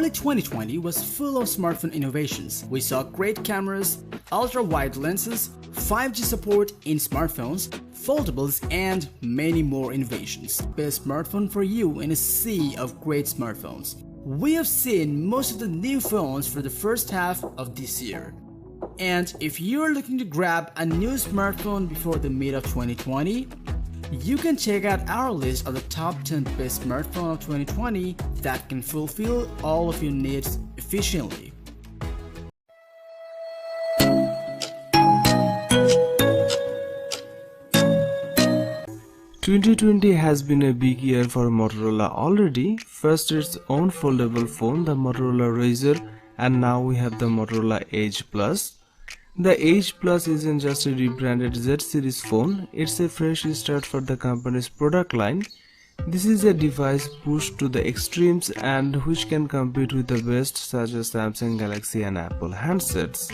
Early 2020 was full of smartphone innovations. We saw great cameras, ultra-wide lenses, 5G support in smartphones, foldables, and many more innovations. Best smartphone for you in a sea of great smartphones. We have seen most of the new phones for the first half of this year. And if you're looking to grab a new smartphone before the mid of 2020, you can check out our list of the top 10 best smartphones of 2020 that can fulfill all of your needs efficiently. "2020 has been a big year for Motorola already. First its own foldable phone, the Motorola Razr, and now we have the Motorola Edge Plus. The Edge Plus isn't just a rebranded Z series phone, it's a fresh start for the company's product line. This is a device pushed to the extremes and which can compete with the best such as Samsung Galaxy and Apple handsets.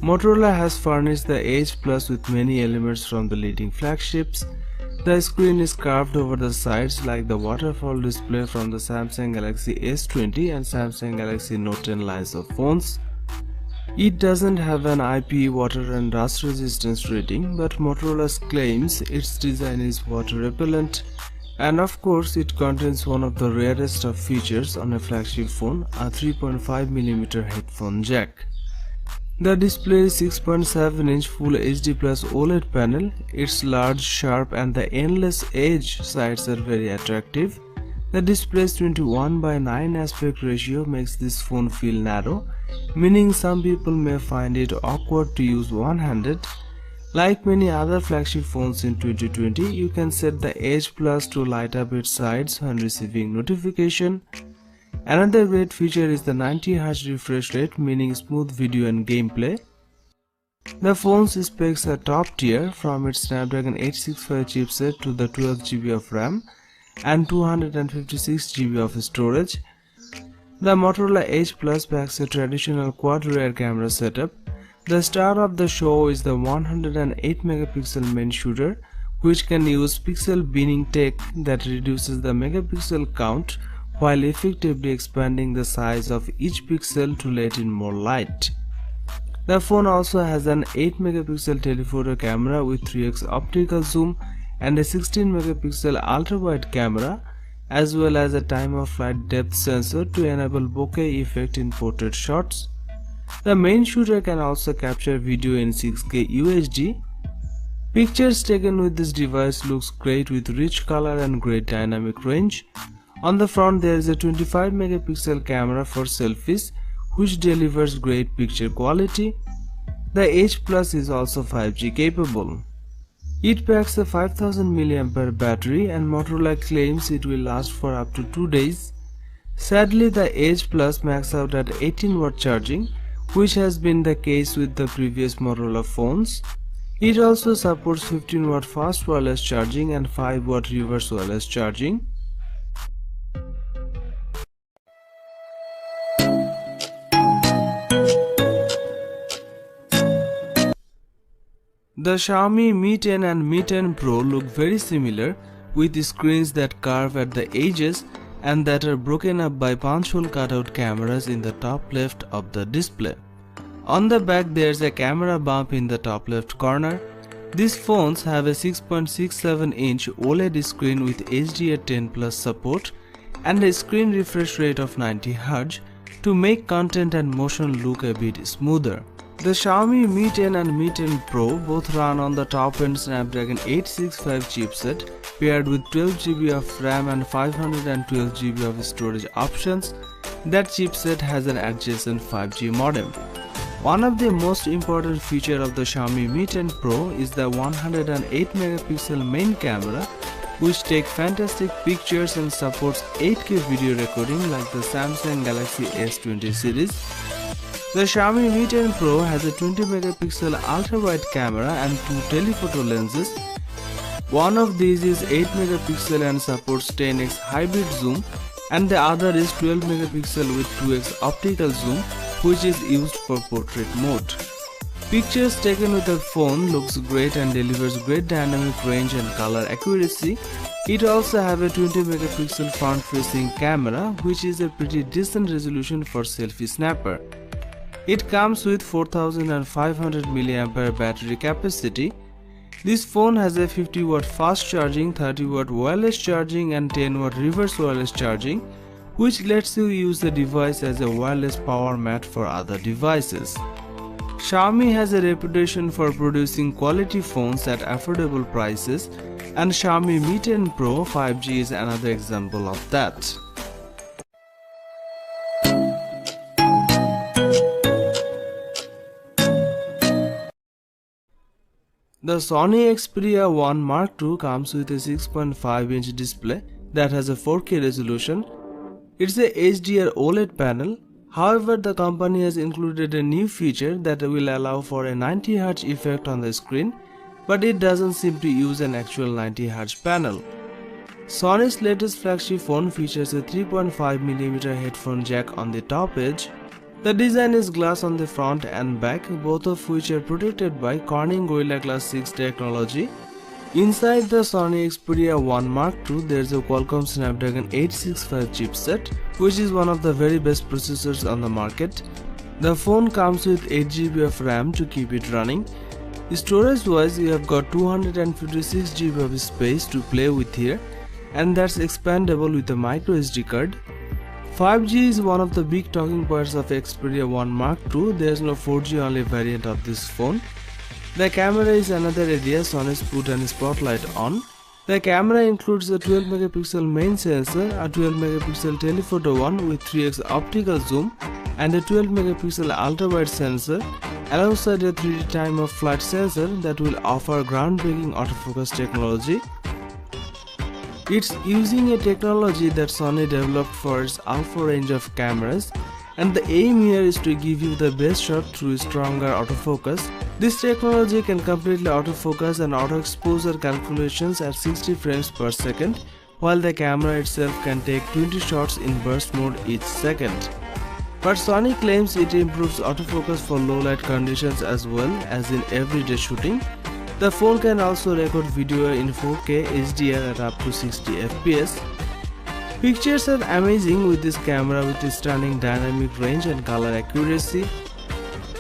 Motorola has furnished the Edge Plus with many elements from the leading flagships. The screen is carved over the sides like the waterfall display from the Samsung Galaxy S20 and Samsung Galaxy Note 10 lines of phones. It doesn't have an IP, water and dust resistance rating, but Motorola claims its design is water repellent, and of course it contains one of the rarest of features on a flagship phone, a 3.5mm headphone jack. The display is 6.7-inch Full HD Plus OLED panel. Its large, sharp and the endless edge sides are very attractive. The display's 21:9 aspect ratio makes this phone feel narrow, meaning some people may find it awkward to use one-handed. Like many other flagship phones in 2020, you can set the Edge Plus to light up its sides when receiving notification. Another great feature is the 90Hz refresh rate, meaning smooth video and gameplay. The phone's specs are top tier, from its Snapdragon 865 chipset to the 12GB of RAM and 256GB of storage. The Motorola Edge Plus packs a traditional quad rear camera setup. The star of the show is the 108MP main shooter, which can use pixel binning tech that reduces the megapixel count while effectively expanding the size of each pixel to let in more light. The phone also has an 8MP telephoto camera with 3x optical zoom and a 16MP ultra-wide camera, as well as a time-of-flight depth sensor to enable bokeh effect in portrait shots. The main shooter can also capture video in 6K UHD. Pictures taken with this device looks great with rich color and great dynamic range. On the front there is a 25MP camera for selfies, which delivers great picture quality. The Edge Plus is also 5G capable. It packs a 5000 mAh battery and Motorola claims it will last for up to 2 days. Sadly, the Edge Plus maxes out at 18W charging, which has been the case with the previous Motorola phones. It also supports 15W fast wireless charging and 5W reverse wireless charging. The Xiaomi Mi 10 and Mi 10 Pro look very similar, with screens that curve at the edges and that are broken up by punch-hole cutout cameras in the top left of the display. On the back there's a camera bump in the top left corner. These phones have a 6.67-inch OLED screen with HDR10+ support and a screen refresh rate of 90Hz to make content and motion look a bit smoother. The Xiaomi Mi 10 and Mi 10 Pro both run on the top-end Snapdragon 865 chipset paired with 12GB of RAM and 512GB of storage options. That chipset has an adjacent 5G modem. One of the most important features of the Xiaomi Mi 10 Pro is the 108MP main camera, which takes fantastic pictures and supports 8K video recording like the Samsung Galaxy S20 series. The Xiaomi Mi 10 Pro has a 20MP ultra-wide camera and 2 telephoto lenses. One of these is 8MP and supports 10x hybrid zoom, and the other is 12MP with 2x optical zoom, which is used for portrait mode. Pictures taken with the phone looks great and delivers great dynamic range and color accuracy. It also have a 20 megapixel front facing camera, which is a pretty decent resolution for selfie snapper. It comes with 4500 mAh battery capacity. This phone has a 50 watt fast charging, 30 watt wireless charging and 10 watt reverse wireless charging, which lets you use the device as a wireless power mat for other devices. Xiaomi has a reputation for producing quality phones at affordable prices, and Xiaomi Mi 10 Pro 5G is another example of that. The Sony Xperia 1 Mark II comes with a 6.5-inch display that has a 4K resolution. It's a HDR OLED panel. However, the company has included a new feature that will allow for a 90Hz effect on the screen, but it doesn't seem to use an actual 90Hz panel. Sony's latest flagship phone features a 3.5mm headphone jack on the top edge. The design is glass on the front and back, both of which are protected by Corning Gorilla Glass 6 technology. Inside the Sony Xperia 1 Mark II, there is a Qualcomm Snapdragon 865 chipset, which is one of the very best processors on the market. The phone comes with 8GB of RAM to keep it running. Storage wise, you have got 256GB of space to play with here, and that's expandable with a micro SD card. 5G is one of the big talking points of Xperia 1 Mark II. There is no 4G only variant of this phone. The camera is another area Sony's put a spotlight on. The camera includes a 12 megapixel main sensor, a 12 megapixel telephoto one with 3x optical zoom, and a 12 megapixel ultra-wide sensor, alongside a 3D time of flight sensor that will offer groundbreaking autofocus technology. It's using a technology that Sony developed for its alpha range of cameras, and the aim here is to give you the best shot through stronger autofocus. This technology can completely autofocus and auto exposure calculations at 60 frames per second, while the camera itself can take 20 shots in burst mode each second. But Sony claims it improves autofocus for low light conditions as well as in everyday shooting. The phone can also record video in 4K HDR at up to 60 FPS. Pictures are amazing with this camera with stunning dynamic range and color accuracy.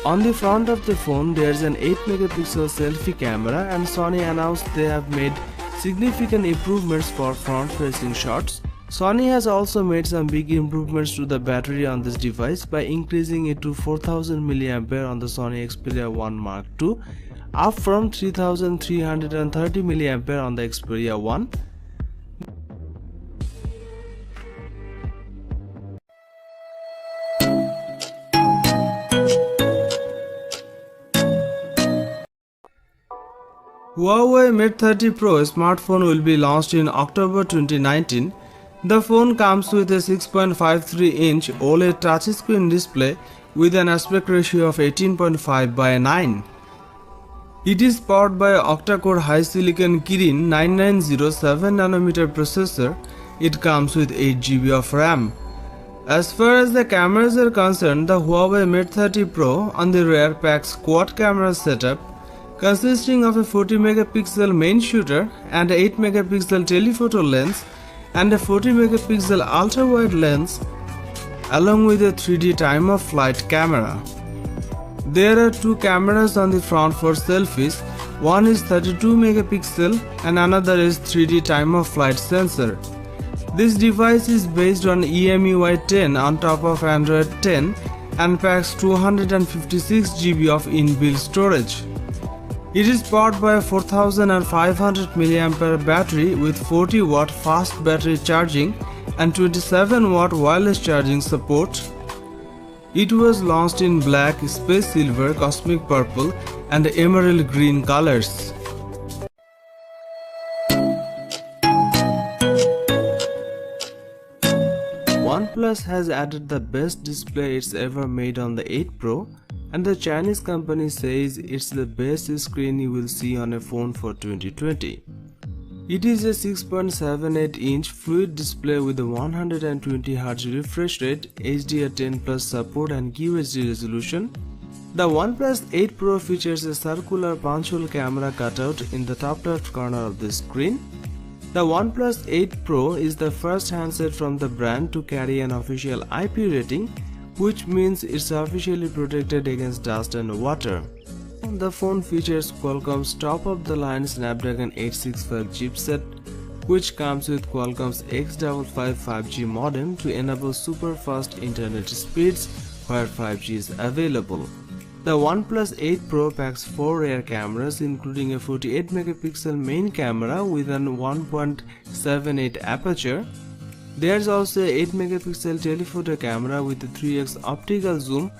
On the front of the phone there is an 8 megapixel selfie camera, and Sony announced they have made significant improvements for front facing shots. Sony has also made some big improvements to the battery on this device by increasing it to 4000 mAh on the Sony Xperia 1 Mark II, up from 3330 mAh on the Xperia 1. Huawei Mate 30 Pro smartphone will be launched in October 2019. The phone comes with a 6.53-inch OLED touchscreen display with an aspect ratio of 18.5:9. It is powered by an octa-core high-silicon Kirin 9907nm processor. It comes with 8GB of RAM. As far as the cameras are concerned, the Huawei Mate 30 Pro on the rear packs quad camera setup consisting of a 40 megapixel main shooter and a 8 megapixel telephoto lens and a 40 megapixel ultra-wide lens, along with a 3D time of flight camera. There are two cameras on the front for selfies. One is 32 megapixel and another is 3D time of flight sensor. This device is based on EMUI 10 on top of Android 10 and packs 256GB of inbuilt storage. It is powered by a 4500 mAh battery with 40 watt fast battery charging and 27 watt wireless charging support. It was launched in black, space silver, cosmic purple and emerald green colors. OnePlus has added the best display it's ever made on the 8 Pro, and the Chinese company says it's the best screen you will see on a phone for 2020. It is a 6.78-inch fluid display with a 120Hz refresh rate, HDR10+ support and QHD resolution. The OnePlus 8 Pro features a circular punch-hole camera cutout in the top left corner of the screen. The OnePlus 8 Pro is the first handset from the brand to carry an official IP rating, which means it's officially protected against dust and water. The phone features Qualcomm's top-of-the-line Snapdragon 865 chipset, which comes with Qualcomm's X55 5G modem to enable super-fast internet speeds where 5G is available. The OnePlus 8 Pro packs 4 rear cameras, including a 48 megapixel main camera with an 1.78 aperture. There's also a 8 megapixel telephoto camera with a 3x optical zoom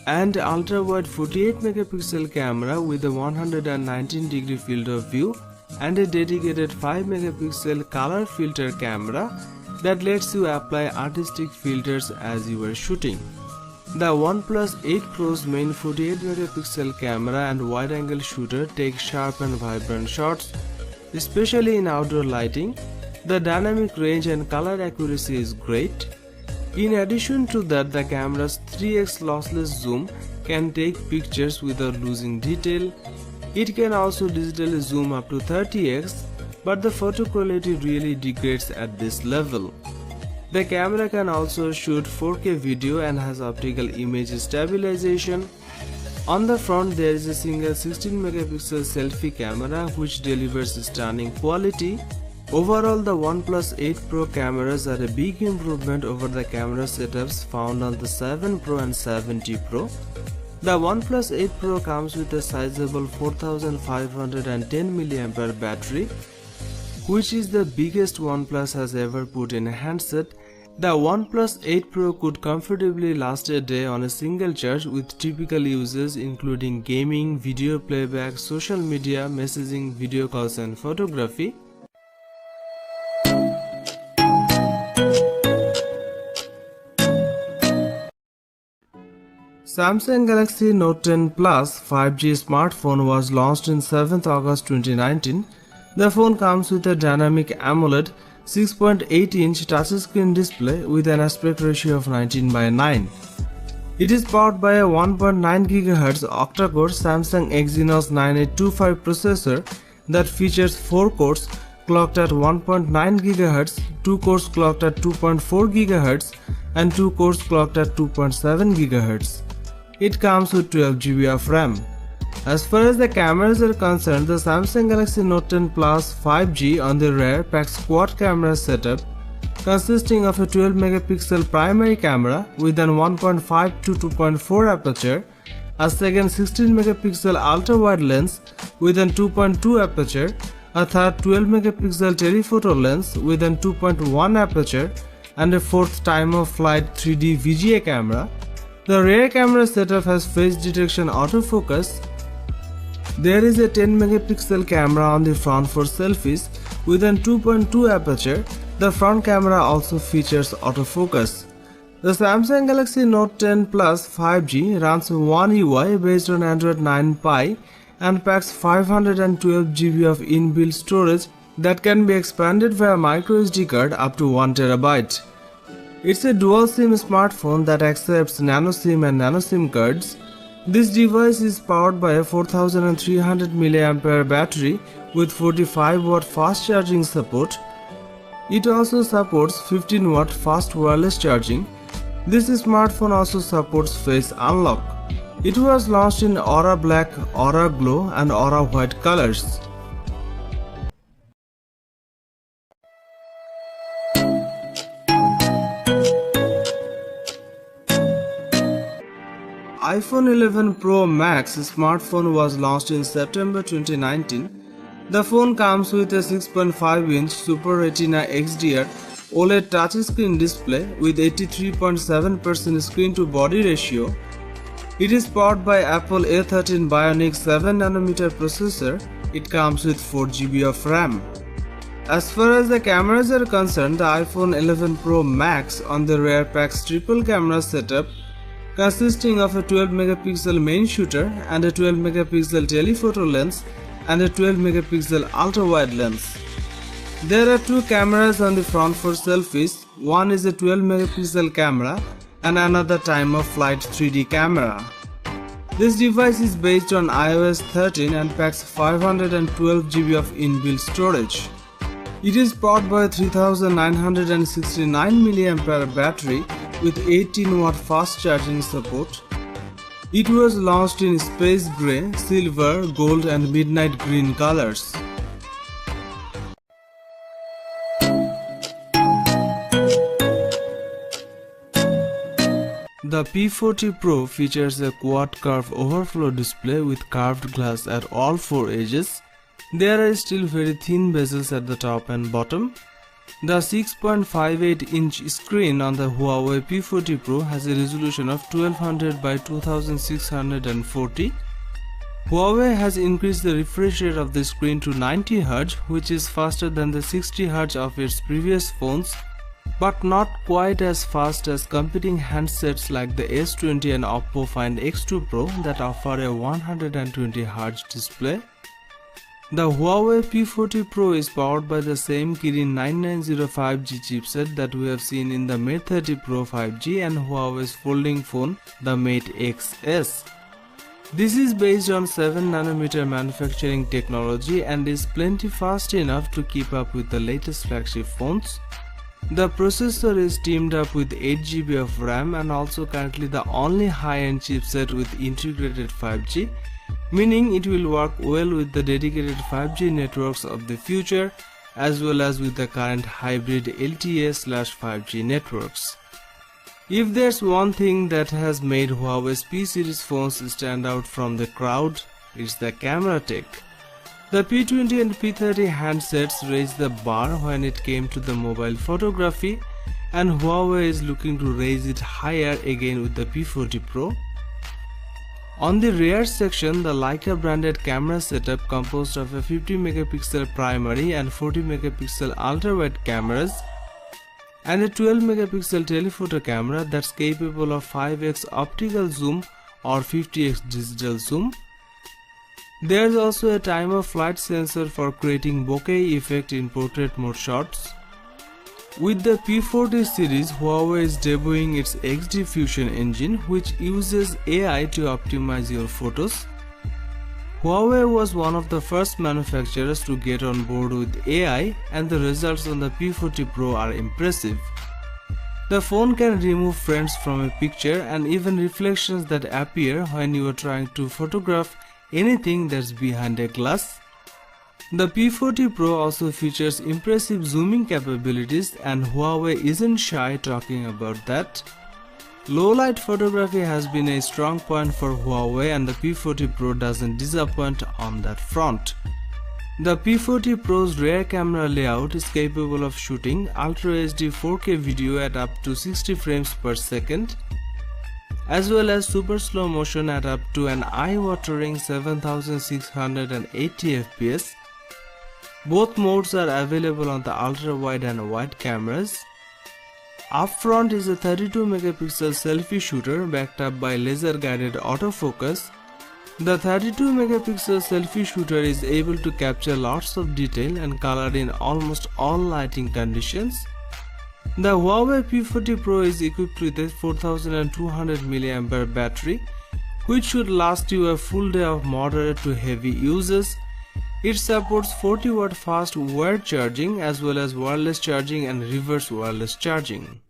and ultra-wide 48 megapixel camera with a 119 degree field of view and a dedicated 5 megapixel color filter camera that lets you apply artistic filters as you are shooting. The OnePlus 8 Pro's main 48 megapixel camera and wide-angle shooter take sharp and vibrant shots, especially in outdoor lighting. The dynamic range and color accuracy is great. In addition to that, the camera's 3x lossless zoom can take pictures without losing detail. It can also digitally zoom up to 30x, but the photo quality really degrades at this level. The camera can also shoot 4K video and has optical image stabilization. On the front, there is a single 16 megapixel selfie camera which delivers stunning quality. Overall, the OnePlus 8 Pro cameras are a big improvement over the camera setups found on the 7 Pro and 7T Pro. The OnePlus 8 Pro comes with a sizable 4510 mAh battery, which is the biggest OnePlus has ever put in a handset. The OnePlus 8 Pro could comfortably last a day on a single charge with typical uses including gaming, video playback, social media, messaging, video calls and photography. Samsung Galaxy Note 10 Plus 5G smartphone was launched on 7th August 2019. The phone comes with a dynamic AMOLED 6.8-inch touchscreen display with an aspect ratio of 19:9. It is powered by a 1.9 GHz octa-core Samsung Exynos 9825 processor that features 4 cores clocked at 1.9 GHz, 2 cores clocked at 2.4 GHz, and 2 cores clocked at 2.7 GHz. It comes with 12 GB of RAM. As far as the cameras are concerned, the Samsung Galaxy Note 10 Plus 5G on the rear packs quad camera setup consisting of a 12 megapixel primary camera with an 1.5 to 2.4 aperture, a second 16 megapixel ultra-wide lens with an 2.2 aperture, a third 12 megapixel telephoto lens with an 2.1 aperture, and a fourth time-of-flight 3D VGA camera. The rear camera setup has face detection autofocus. There is a 10 megapixel camera on the front for selfies with an 2.2 aperture. The front camera also features autofocus. The Samsung Galaxy Note 10 Plus 5G runs One UI based on Android 9 Pie and packs 512 GB of inbuilt storage that can be expanded via microSD card up to 1 TB. It's a dual SIM smartphone that accepts nano SIM and nano SIM cards. This device is powered by a 4300 mAh battery with 45 watt fast charging support. It also supports 15 watt fast wireless charging. This smartphone also supports face unlock. It was launched in Aura Black, Aura Glow and Aura White colors. iPhone 11 Pro Max smartphone was launched in September 2019. The phone comes with a 6.5-inch Super Retina XDR OLED touchscreen display with 83.7% screen-to-body ratio. It is powered by Apple A13 Bionic 7nm processor. It comes with 4 GB of RAM. As far as the cameras are concerned, the iPhone 11 Pro Max on the rear packs triple camera setup consisting of a 12 megapixel main shooter and a 12 megapixel telephoto lens and a 12 megapixel ultra-wide lens. There are two cameras on the front for selfies. One is a 12 megapixel camera and another time-of-flight 3D camera. This device is based on iOS 13 and packs 512 GB of inbuilt storage. It is powered by a 3969 mAh battery with 18 watt fast charging support. It was launched in space grey, silver, gold and midnight green colors. The P40 Pro features a quad curve overflow display with curved glass at all four edges. There are still very thin bezels at the top and bottom. The 6.58-inch screen on the Huawei P40 Pro has a resolution of 1200 by 2640. Huawei has increased the refresh rate of the screen to 90 Hz, which is faster than the 60 Hz of its previous phones, but not quite as fast as competing handsets like the S20 and Oppo Find X2 Pro that offer a 120 Hz display. The Huawei P40 Pro is powered by the same Kirin 9905G chipset that we have seen in the Mate 30 Pro 5G and Huawei's folding phone, the Mate XS. This is based on 7nm manufacturing technology and is plenty fast enough to keep up with the latest flagship phones. The processor is teamed up with 8GB of RAM and also currently the only high-end chipset with integrated 5G, meaning it will work well with the dedicated 5G networks of the future as well as with the current hybrid LTE/5G networks. If there's one thing that has made Huawei's P series phones stand out from the crowd, it's the camera tech. The P20 and P30 handsets raised the bar when it came to the mobile photography, and Huawei is looking to raise it higher again with the P40 Pro. On the rear section, the Leica branded camera setup composed of a 50 megapixel primary and 40 megapixel ultra-wide cameras and a 12 megapixel telephoto camera that's capable of 5x optical zoom or 50x digital zoom. There's also a time of flight sensor for creating bokeh effect in portrait mode shots. With the P40 series, Huawei is debuting its XD Fusion engine, which uses AI to optimize your photos. Huawei was one of the first manufacturers to get on board with AI, and the results on the P40 Pro are impressive. The phone can remove frames from a picture and even reflections that appear when you are trying to photograph anything that's behind a glass. The P40 Pro also features impressive zooming capabilities, and Huawei isn't shy talking about that. Low-light photography has been a strong point for Huawei, and the P40 Pro doesn't disappoint on that front. The P40 Pro's rear camera layout is capable of shooting Ultra HD 4K video at up to 60 frames per second, as well as super slow motion at up to an eye-watering 7680 fps. Both modes are available on the ultra-wide and wide cameras. Up front is a 32 megapixel selfie shooter backed up by laser-guided autofocus. The 32 megapixel selfie shooter is able to capture lots of detail and color in almost all lighting conditions. The Huawei P40 Pro is equipped with a 4200 mAh battery, which should last you a full day of moderate to heavy uses. It supports 40 watt fast wired charging as well as wireless charging and reverse wireless charging.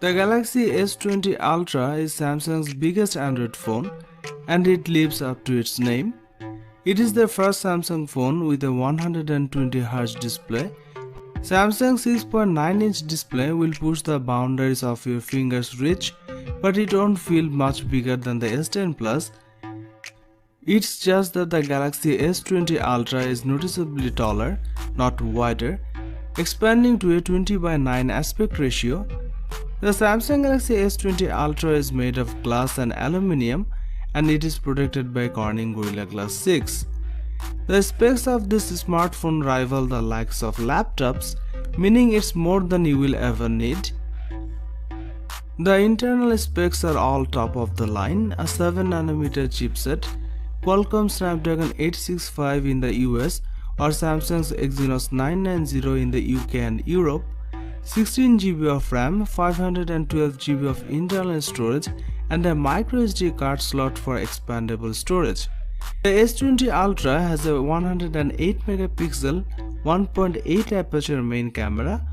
The Galaxy S20 Ultra is Samsung's biggest Android phone, and it lives up to its name. It is the first Samsung phone with a 120 Hz display. Samsung's 6.9-inch display will push the boundaries of your finger's reach, but it won't feel much bigger than the S10 Plus. It's just that the Galaxy S20 Ultra is noticeably taller, not wider, expanding to a 20:9 aspect ratio. The Samsung Galaxy S20 Ultra is made of glass and aluminium, and it is protected by Corning Gorilla Glass 6. The specs of this smartphone rival the likes of laptops, meaning it's more than you will ever need. The internal specs are all top of the line: a 7nm chipset, Qualcomm Snapdragon 865 in the US or Samsung's Exynos 990 in the UK and Europe, 16GB of RAM, 512GB of internal storage, and a microSD card slot for expandable storage. The S20 Ultra has a 108MP 1.8 aperture main camera,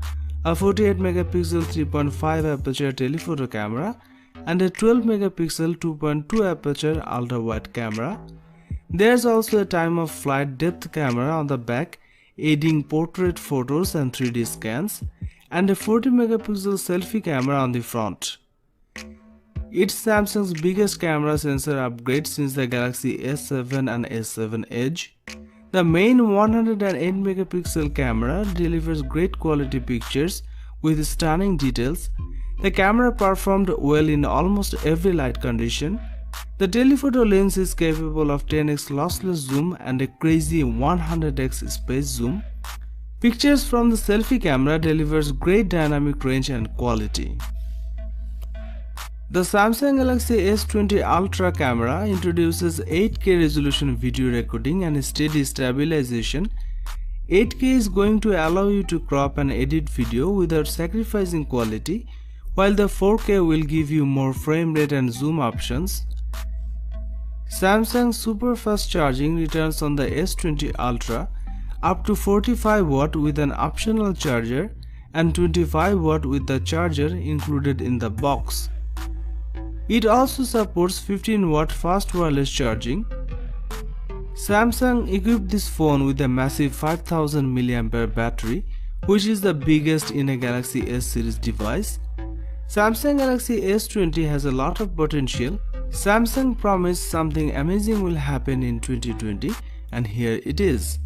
a 48MP 3.5 aperture telephoto camera, and a 12MP 2.2 aperture ultra-wide camera. There's also a time-of-flight depth camera on the back, aiding portrait photos and 3D scans, and a 40MP selfie camera on the front. It's Samsung's biggest camera sensor upgrade since the Galaxy S7 and S7 Edge. The main 108MP camera delivers great quality pictures with stunning details. The camera performed well in almost every light condition. The telephoto lens is capable of 10x lossless zoom and a crazy 100x space zoom. Pictures from the selfie camera delivers great dynamic range and quality. The Samsung Galaxy S20 Ultra camera introduces 8K resolution video recording and steady stabilization. 8K is going to allow you to crop and edit video without sacrificing quality, while the 4K will give you more frame rate and zoom options. Samsung super fast charging returns on the S20 Ultra, up to 45W with an optional charger and 25W with the charger included in the box. It also supports 15W fast wireless charging. Samsung equipped this phone with a massive 5000 mAh battery, which is the biggest in a Galaxy S series device. Samsung Galaxy S20 has a lot of potential. Samsung promised something amazing will happen in 2020, and here it is.